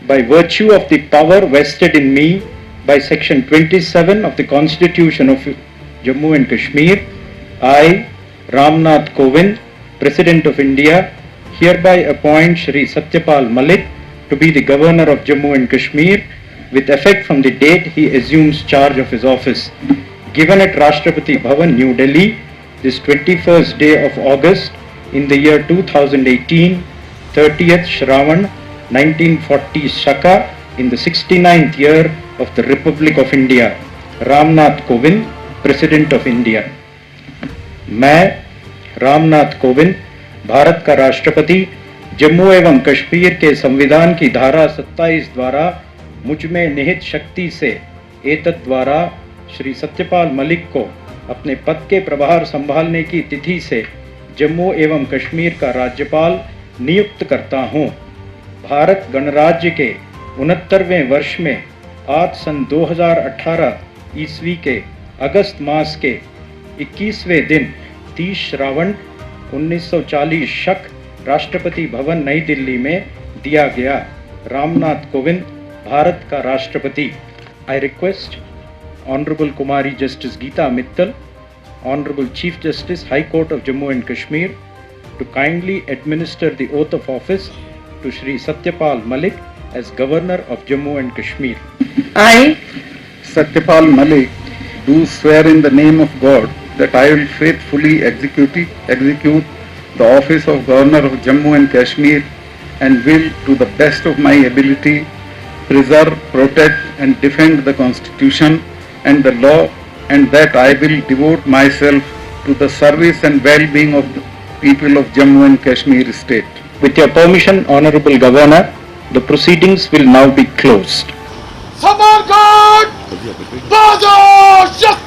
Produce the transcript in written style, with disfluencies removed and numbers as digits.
by virtue of the power vested in me by Section 27 of the Constitution of Jammu and Kashmir, I, Ramnath Kovind, President of India, hereby appoint Shri Satyapal Malik to be the Governor of Jammu and Kashmir with effect from the date he assumes charge of his office. Given at Rashtrapati Bhavan, New Delhi, this 21st day of August in the year 2018, 30th Shravan 1940 Shaka in the 69th year of the Republic of India. Ramnath Kovind, President of India. मैं रामनाथ कोविंद, भारत का राष्ट्रपति, जम्मू एवं कश्मीर के संविधान की धारा 27 द्वारा मुझ में निहित शक्ति से एतत् द्वारा श्री सत्यपाल मलिक को अपने पद के प्रभार संभालने की तिथि से जम्मू एवं कश्मीर का राज्यपाल नियुक्त करता हूँ। भारत गणराज्य के 69वें वर्ष में आज सन 2018 ईस्वी के अगस्त मास के 21वें दिन 30 श्रावण 1940 शक राष्ट्रपति भवन नई दिल्ली में दिया गया। रामनाथ कोविंद, भारत का राष्ट्रपति। I request Honorable Kumari Justice Geeta Mittal, Honorable Chief Justice, High Court of Jammu and Kashmir, to kindly administer the oath of office to Shri Satyapal Malik as Governor of Jammu and Kashmir. I, Satyapal Malik, do swear in the name of God that I will faithfully execute the office of Governor of Jammu and Kashmir and will, to the best of my ability, preserve, protect and defend the Constitution and the law, and that I will devote myself to the service and well-being of the people of Jammu and Kashmir state. With your permission, Honorable Governor, the proceedings will now be closed. Samarkand! Baja!